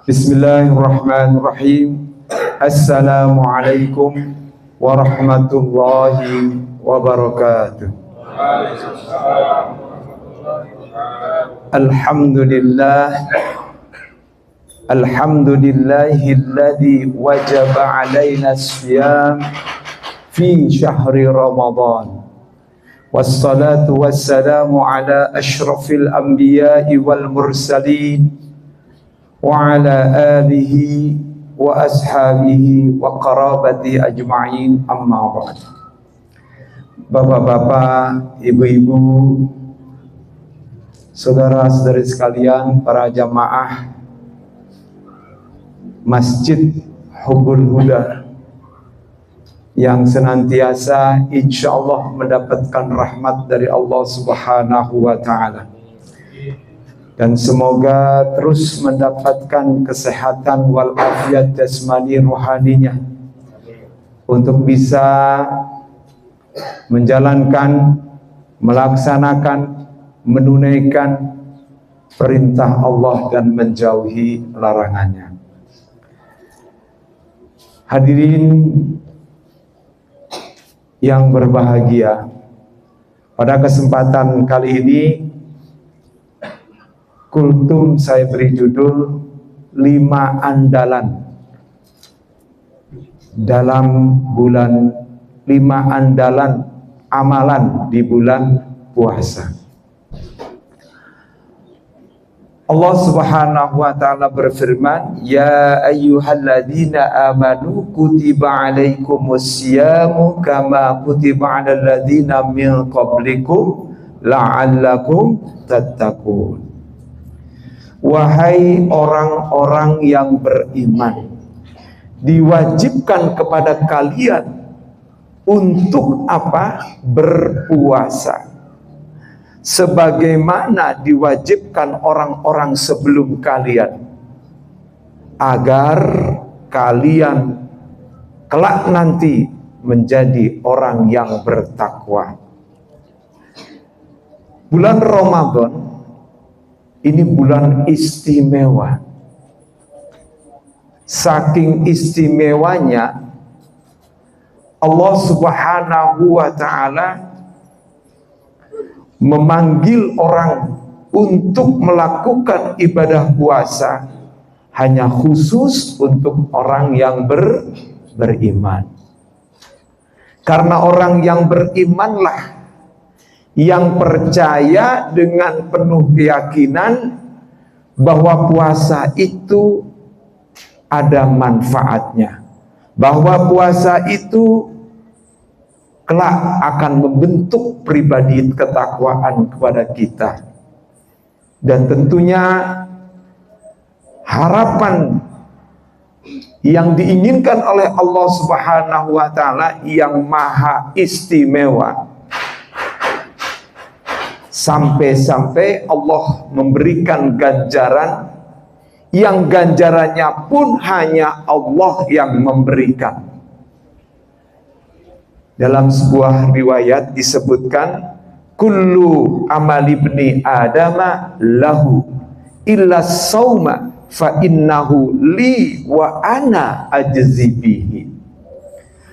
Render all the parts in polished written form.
Bismillahirrahmanirrahim. Assalamualaikum warahmatullahi wabarakatuh. Alhamdulillah. Alhamdulillahilladzi wajaba alaina siyam fi syahri Ramadan. Wassalatu wassalamu ala asyrafil anbiya'i wal mursalin wa ala alihi wa ashabihi wa qarabati ajma'in, amma ba'd. Bapak-bapak, ibu-ibu, saudara-saudari sekalian, para jamaah Masjid Hubbul Huda yang senantiasa insyaallah mendapatkan rahmat dari Allah Subhanahu wa ta'ala, dan semoga terus mendapatkan kesehatan walafiat jasmani rohaninya untuk bisa menjalankan, melaksanakan, menunaikan perintah Allah dan menjauhi larangannya. Hadirin yang berbahagia, pada kesempatan kali ini kultum saya beri judul 5 andalan dalam bulan, 5 andalan amalan di bulan puasa. Allah Subhanahu wa ta'ala berfirman, ya ayyuhalladzina amanu kutiba alaikumusyamu kama kutiba alal ladzina min qablikum la'allakum tattaqun. Wahai orang-orang yang beriman, diwajibkan kepada kalian untuk apa? Berpuasa, sebagaimana diwajibkan orang-orang sebelum kalian, agar kalian kelak nanti menjadi orang yang bertakwa. Bulan Ramadan ini bulan istimewa. Saking istimewanya, Allah Subhanahu wa ta'ala memanggil orang untuk melakukan ibadah puasa hanya khusus untuk orang yang beriman. Karena orang yang berimanlah yang percaya dengan penuh keyakinan bahwa puasa itu ada manfaatnya, bahwa puasa itu kelak akan membentuk pribadi ketakwaan kepada kita. Dan tentunya harapan yang diinginkan oleh Allah Subhanahu wa ta'ala yang maha istimewa, sampai-sampai Allah memberikan ganjaran yang ganjarannya pun hanya Allah yang memberikan. Dalam sebuah riwayat disebutkan, kullu amali ibni adama lahu illa sauma fa innahu li wa ana ajzi bihi.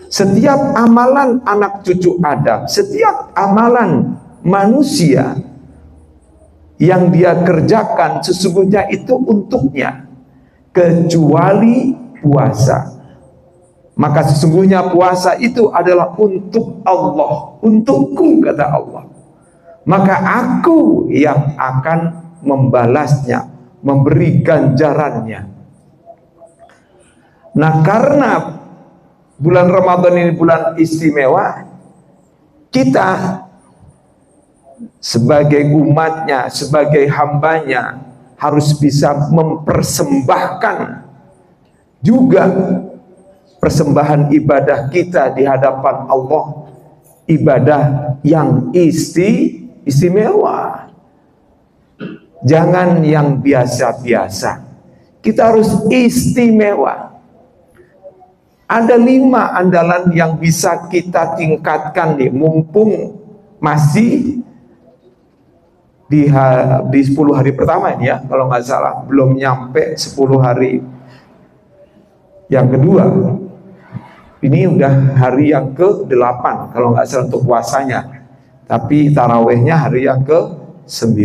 Setiap amalan anak cucu Adam, setiap amalan manusia yang dia kerjakan sesungguhnya itu untuknya, kecuali puasa. Maka sesungguhnya puasa itu adalah untuk Allah, untukku, kata Allah. Maka aku yang akan membalasnya, memberi ganjarannya. Nah, karena bulan Ramadan ini bulan istimewa, kita sebagai umatnya, sebagai hambanya, harus bisa mempersembahkan juga persembahan ibadah kita di hadapan Allah, ibadah yang istimewa. Jangan yang biasa-biasa, kita harus istimewa. Ada 5 andalan yang bisa kita tingkatkan nih, mumpung masih di 10 hari pertama ini ya, kalau nggak salah, belum nyampe 10 hari yang kedua. Ini udah hari yang ke-8 kalau nggak salah untuk puasanya, tapi tarawehnya hari yang ke-9.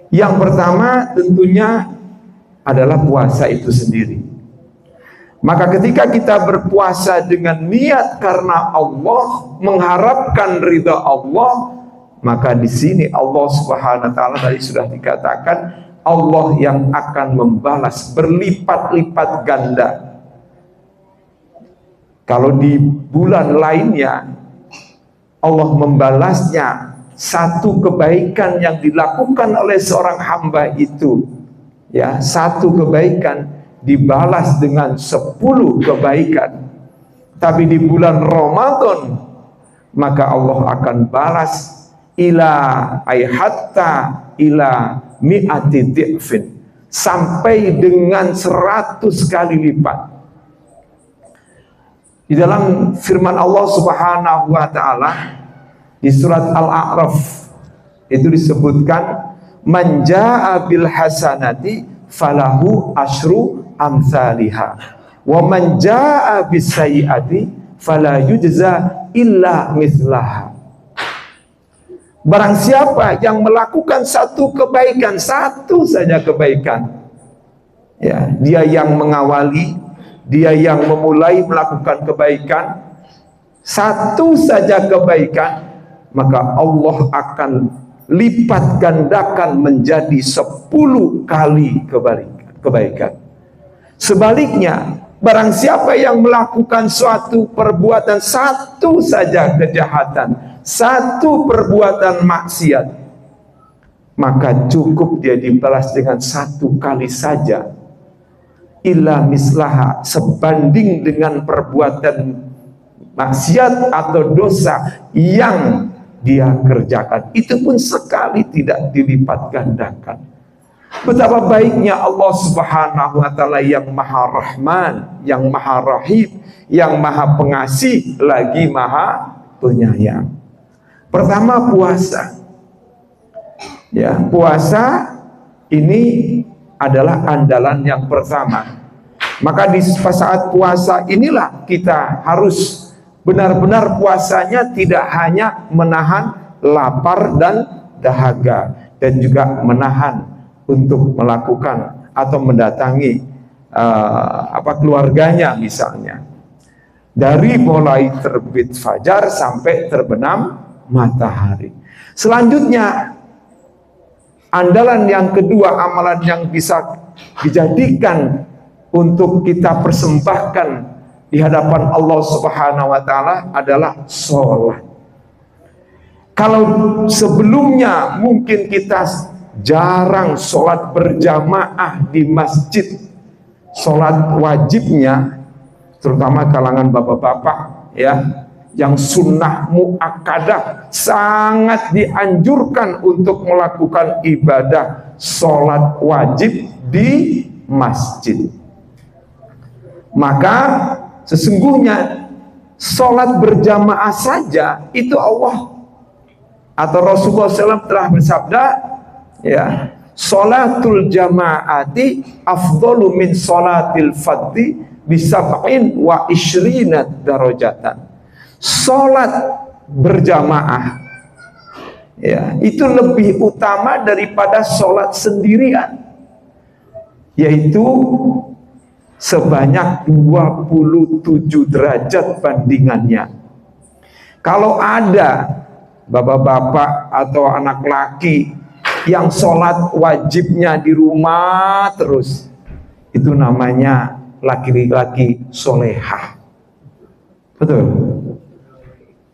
Yang pertama tentunya adalah puasa itu sendiri. Maka ketika kita berpuasa dengan niat karena Allah, mengharapkan ridha Allah, maka di sini Allah Subhanahu wa taala tadi sudah dikatakan, Allah yang akan membalas berlipat-lipat ganda. Kalau di bulan lainnya Allah membalasnya satu kebaikan yang dilakukan oleh seorang hamba itu, ya, satu kebaikan dibalas dengan 10 kebaikan. Tapi di bulan Ramadan maka Allah akan balas hatta ila mi'ati dhi'fin, sampai dengan 100 kali lipat. Di dalam firman Allah Subhanahu wa taala di surat Al-A'raf itu disebutkan, man jaa'a bil hasanati falahu asyru amsalihha wa man jaa'a bis sayyi'ati fala yujza illa mithlaha. Barang siapa yang melakukan satu kebaikan, satu saja kebaikan, ya, dia yang mengawali, dia yang memulai melakukan kebaikan, satu saja kebaikan, maka Allah akan lipat gandakan menjadi 10 kali kebaikan. Sebaliknya, barang siapa yang melakukan suatu perbuatan, satu saja kejahatan, satu perbuatan maksiat, maka cukup dia dibalas dengan 1 kali saja, illa mislaha, sebanding dengan perbuatan maksiat atau dosa yang dia kerjakan. Itu pun sekali tidak dilipat gandakan. Betapa baiknya Allah Subhanahu wa taala yang Maha Rahman, yang Maha Rahim, yang Maha Pengasih, lagi Maha Penyayang. Pertama, puasa. Ya, puasa ini adalah andalan yang pertama. Maka di saat puasa inilah kita harus benar-benar puasanya tidak hanya menahan lapar dan dahaga, dan juga menahan untuk melakukan atau mendatangi keluarganya misalnya, dari mulai terbit fajar sampai terbenam matahari. Selanjutnya, andalan yang kedua, amalan yang bisa dijadikan untuk kita persembahkan di hadapan Allah Subhanahu wa taala adalah sholat. Kalau sebelumnya mungkin kita jarang sholat berjamaah di masjid, sholat wajibnya, terutama kalangan bapak-bapak ya, yang sunnah muakkadah, sangat dianjurkan untuk melakukan ibadah sholat wajib di masjid. Maka sesungguhnya sholat berjamaah saja itu Allah atau Rasulullah SAW telah bersabda, ya, sholatul jamaati afdalu min sholatil fadhi bisab'in wa ishrina darajatan. Sholat berjamaah, ya, itu lebih utama daripada sholat sendirian, yaitu sebanyak 27 derajat bandingannya. Kalau ada bapak-bapak atau anak laki yang sholat wajibnya di rumah terus, itu namanya laki-laki solehah. Betul?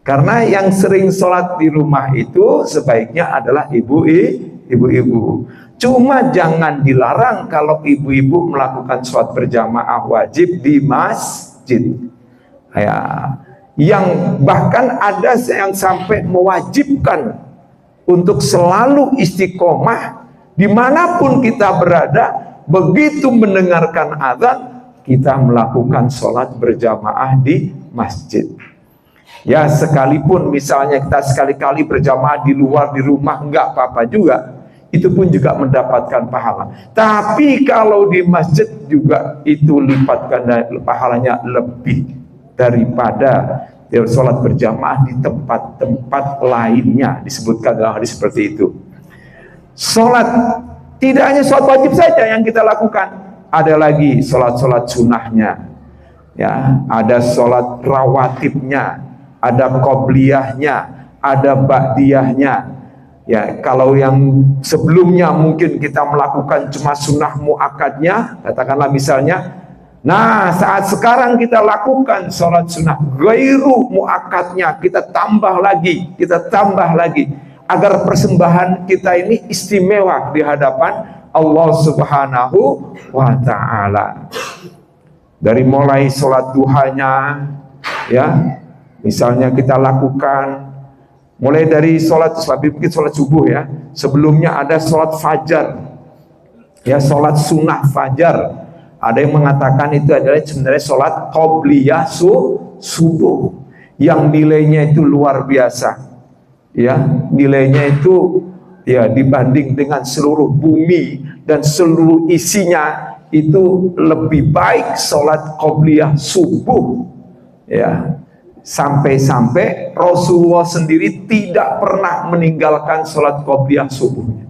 Karena yang sering sholat di rumah itu sebaiknya adalah ibu-ibu. Cuma jangan dilarang kalau ibu-ibu melakukan sholat berjamaah wajib di masjid. Ya, yang bahkan ada yang sampai mewajibkan untuk selalu istiqomah dimanapun kita berada, begitu mendengarkan azan kita melakukan sholat berjamaah di masjid. Ya sekalipun misalnya kita sekali-kali berjamaah di luar di rumah enggak apa-apa juga, itu pun juga mendapatkan pahala. Tapi kalau di masjid juga itu lipat ganda pahalanya lebih daripada sholat berjamaah di tempat-tempat lainnya, disebutkan dalam hadis seperti itu. Sholat tidak hanya sholat wajib saja yang kita lakukan, ada lagi sholat-sholat sunnahnya, ya, ada sholat rawatibnya, ada qobliyahnya, ada ba'diyahnya. Ya, kalau yang sebelumnya mungkin kita melakukan cuma sunnah muakkadnya, katakanlah misalnya, nah saat sekarang kita lakukan sholat sunnah ghairu muakkadnya, kita tambah lagi, agar persembahan kita ini istimewa di hadapan Allah Subhanahu wa Ta'ala. Dari mulai sholat duhanya, ya, misalnya kita lakukan mulai dari sholat subuh, ya, sebelumnya ada sholat fajar, ya, sholat sunnah fajar. Ada yang mengatakan itu adalah sebenarnya sholat qobliyah subuh yang nilainya itu luar biasa, ya, nilainya itu ya dibanding dengan seluruh bumi dan seluruh isinya itu lebih baik sholat qobliyah subuh, ya. Sampai-sampai Rasulullah sendiri tidak pernah meninggalkan sholat qobliyah subuhnya.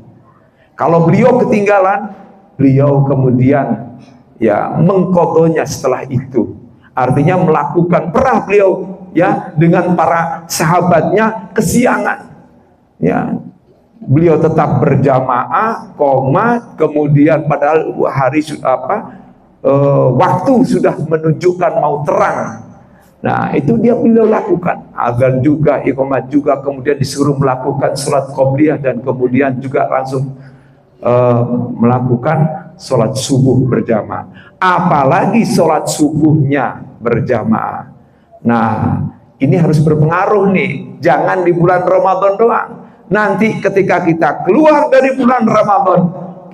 Kalau beliau ketinggalan, beliau kemudian ya mengqadhonya setelah itu. Artinya melakukan, pernah beliau ya dengan para sahabatnya kesiangan, ya, beliau tetap berjamaah, kemudian padahal hari waktu sudah menunjukkan mau terang. Nah itu beliau lakukan, azan juga, iqamat juga, kemudian disuruh melakukan sholat qobliyah dan kemudian juga langsung melakukan sholat subuh berjamaah. Apalagi sholat subuhnya berjamaah. Nah ini harus berpengaruh nih, jangan di bulan Ramadan doang. Nanti ketika kita keluar dari bulan Ramadan,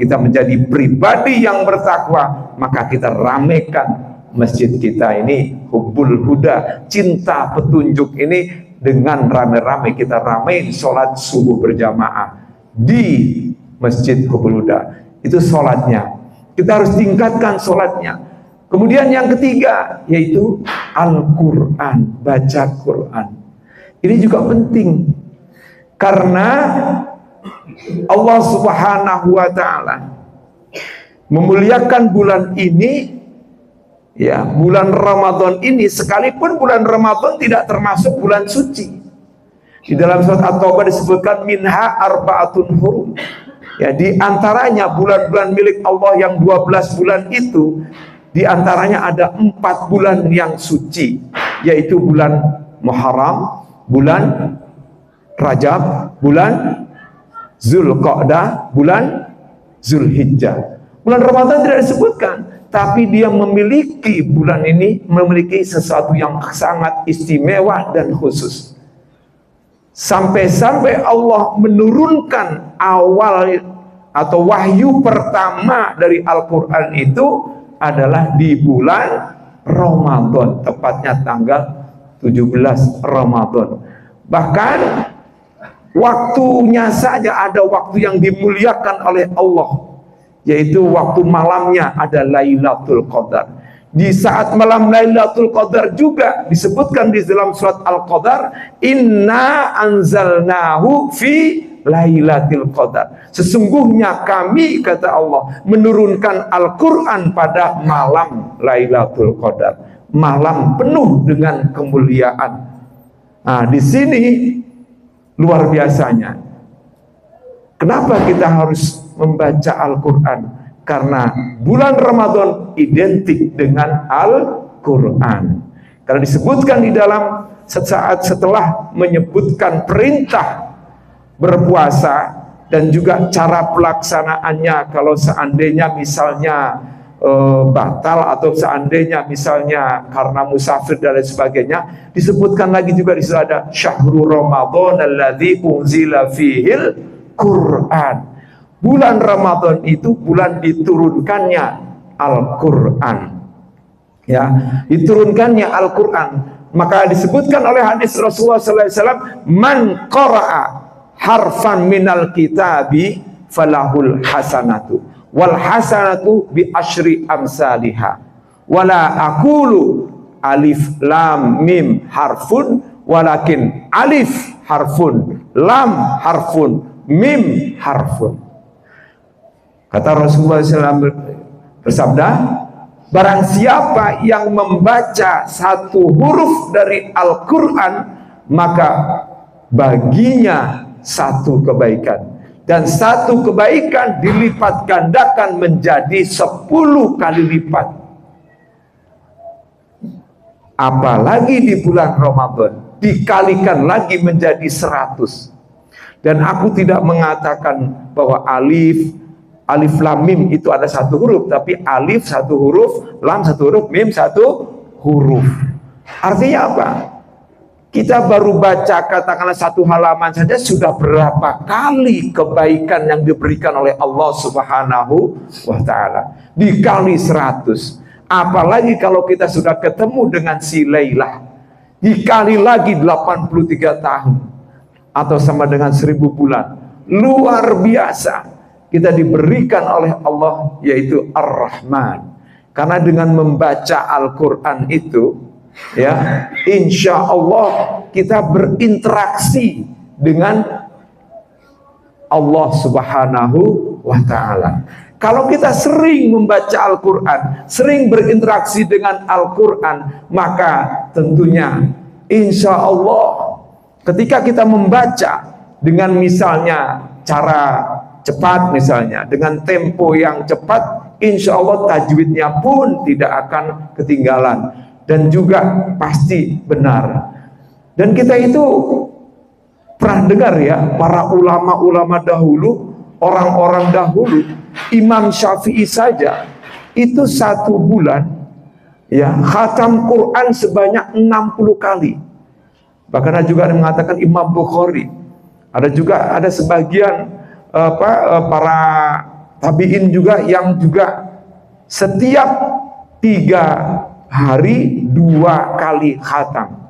kita menjadi pribadi yang bertakwa, maka kita ramekan masjid kita ini, hubbul huda, cinta petunjuk ini, dengan rame-rame kita ramein sholat subuh berjamaah di masjid hubbul huda. Itu sholatnya, kita harus tingkatkan sholatnya. Kemudian yang ketiga yaitu Al-Quran, baca Quran. Ini juga penting karena Allah Subhanahu wa Ta'ala memuliakan bulan ini, ya, bulan Ramadan ini, sekalipun bulan Ramadan tidak termasuk bulan suci. Di dalam surat At-Taubah disebutkan minha arba'atun hurum. Ya, di antaranya bulan-bulan milik Allah yang 12 bulan itu, di antaranya ada 4 bulan yang suci, yaitu bulan Muharram, bulan Rajab, bulan Zulqa'dah, bulan Zulhijjah. Bulan Ramadan tidak disebutkan, tapi dia memiliki, bulan ini memiliki sesuatu yang sangat istimewa dan khusus. Sampai-sampai Allah menurunkan awal atau wahyu pertama dari Al-Quran itu adalah di bulan Ramadan, tepatnya tanggal 17 Ramadan. Bahkan waktunya saja ada waktu yang dimuliakan oleh Allah, yaitu waktu malamnya ada Lailatul Qadar. Di saat malam Lailatul Qadar juga disebutkan di dalam surat Al-Qadar, inna anzalnahu fi Lailatul Qadar. Sesungguhnya kami, kata Allah, menurunkan Al-Quran pada malam Lailatul Qadar, malam penuh dengan kemuliaan. Nah, di sini luar biasanya. Kenapa kita harus membaca Al-Quran? Karena bulan Ramadan identik dengan Al-Quran. Karena disebutkan di dalam sesaat setelah menyebutkan perintah berpuasa dan juga cara pelaksanaannya, kalau seandainya misalnya batal atau seandainya misalnya karena musafir dan lain sebagainya, disebutkan lagi juga di situ ada syahrul Ramadan alladzi unzila fihil Quran. Bulan Ramadan itu bulan diturunkannya Al-Quran, ya, diturunkannya Al-Quran. Maka disebutkan oleh hadis Rasulullah sallallahu alaihi wasallam, man qara'a harfan minal kitabi falahul hasanatu wal hasanatu bi asyri amsalihha wala aqulu alif lam mim harfun walakin alif harfun lam harfun mim harfun. Kata Rasulullah SAW bersabda, barang siapa yang membaca satu huruf dari Al-Quran, maka baginya satu kebaikan, dan satu kebaikan dilipat gandakan menjadi 10 kali lipat. Apalagi di bulan Ramadan dikalikan lagi menjadi 100. Dan aku tidak mengatakan bahwa alif lam mim itu ada satu huruf, tapi alif satu huruf, lam satu huruf, mim satu huruf. Artinya apa? Kita baru baca katakanlah satu halaman saja sudah berapa kali kebaikan yang diberikan oleh Allah Subhanahu wa ta'ala, dikali 100. Apalagi kalau kita sudah ketemu dengan si Lailah, dikali lagi 83 tahun atau sama dengan 1000 bulan. Luar biasa kita diberikan oleh Allah, yaitu Ar-Rahman. Karena dengan membaca Al-Quran itu, ya, insya Allah kita berinteraksi dengan Allah Subhanahu wa ta'ala. Kalau kita sering membaca Al-Quran, sering berinteraksi dengan Al-Quran, maka tentunya insya Allah ketika kita membaca dengan misalnya cara cepat, misalnya dengan tempo yang cepat, insya Allah tajwidnya pun tidak akan ketinggalan dan juga pasti benar. Dan kita itu pernah dengar ya, para ulama-ulama dahulu, orang-orang dahulu, Imam Syafi'i saja itu 1 bulan ya khatam Quran sebanyak 60 kali. Bahkan juga ada mengatakan Imam Bukhari. Ada sebagian para tabi'in juga yang juga setiap 3 hari 2 kali khatam.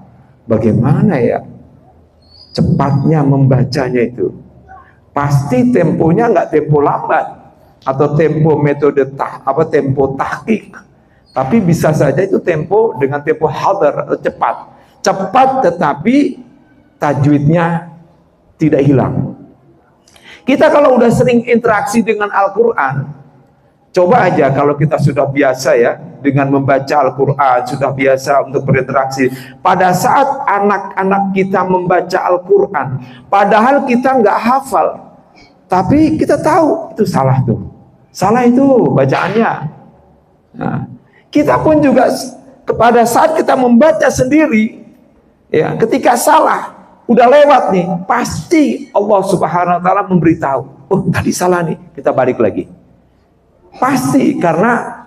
Bagaimana ya cepatnya membacanya itu? Pasti temponya nggak tempo lambat atau tempo metode tempo tahqiq, tapi bisa saja itu tempo dengan tempo hadar atau cepat tetapi tajwidnya tidak hilang. Kita kalau udah sering interaksi dengan Al-Quran, coba aja kalau kita sudah biasa ya dengan membaca Al-Quran, sudah biasa untuk berinteraksi. Pada saat anak-anak kita membaca Al-Quran, padahal kita nggak hafal, tapi kita tahu itu salah tuh. Salah itu bacaannya. Nah, kita pun juga pada saat kita membaca sendiri, ya, ketika salah, udah lewat nih, pasti Allah Subhanahu wa ta'ala memberitahu, oh tadi salah nih, kita balik lagi. Pasti, karena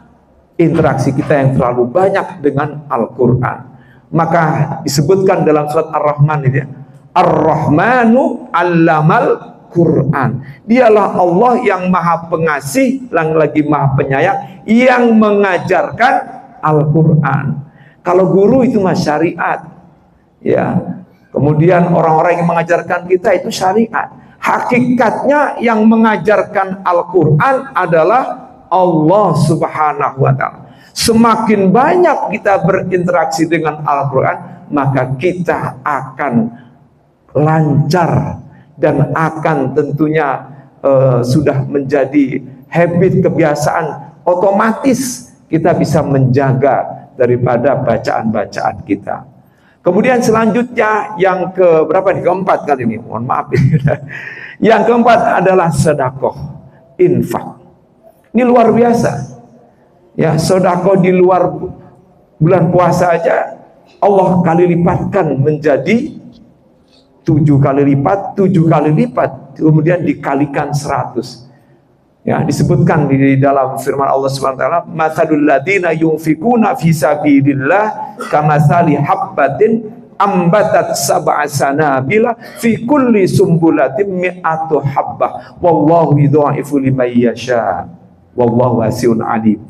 interaksi kita yang terlalu banyak dengan Al-Quran. Maka disebutkan dalam surat Ar-Rahman ini, Ar-Rahmanu 'allamal Quran. Dialah Allah yang maha pengasih, yang lagi maha penyayang, yang mengajarkan Al-Quran. Kalau guru itu mah syariat, ya. Kemudian orang-orang yang mengajarkan kita itu syariat. Hakikatnya yang mengajarkan Al-Quran adalah Allah Subhanahu wa ta'ala. Semakin banyak kita berinteraksi dengan Al-Quran, maka kita akan lancar dan akan tentunya sudah menjadi habit, kebiasaan, otomatis kita bisa menjaga daripada bacaan-bacaan kita. Kemudian selanjutnya yang keempat kali ini, mohon maaf. Yang keempat adalah sedekah, infak. Ini luar biasa. Ya, sedekah di luar bulan puasa aja Allah kali lipatkan menjadi 7 kali lipat, kemudian dikalikan 100. Ya, disebutkan di dalam firman Allah Subhanahu wa taala, "Matsalul ladzina yunfikuna fi sabilillah kamatsali habbatin ambatat sab'a sanabila fi kulli sumbulatin mi'atu habbah wallahu yudha'ifu liman yasha wallahu wasi'un alim."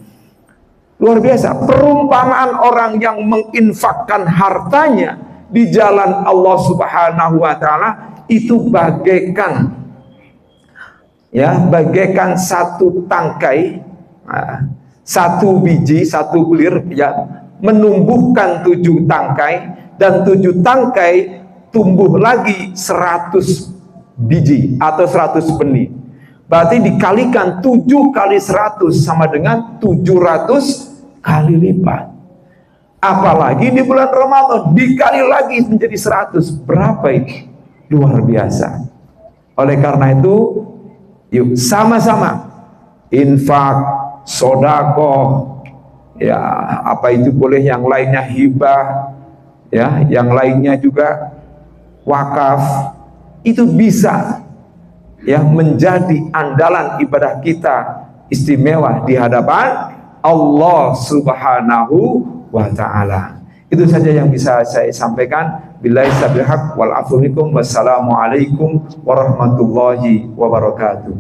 Luar biasa. Perumpamaan orang yang menginfakkan hartanya di jalan Allah Subhanahu wa taala itu bagaikan satu tangkai, satu biji, satu bulir menumbuhkan 7 tangkai, dan 7 tangkai tumbuh lagi 100 biji atau 100 benih. Berarti dikalikan 7 kali 100 sama dengan 700 kali lipat. Apalagi di bulan Ramadan dikali lagi menjadi 100. Berapa ini? Luar biasa. Oleh karena itu, yuk sama-sama infak, sodakoh, ya apa itu boleh, yang lainnya hibah, ya yang lainnya juga wakaf, itu bisa ya menjadi andalan ibadah kita istimewa di hadapan Allah Subhanahu wa ta'ala. Itu saja yang bisa saya sampaikan. Billahi sabil haq wal afu minkum. Wassalamualaikum warahmatullahi wabarakatuh.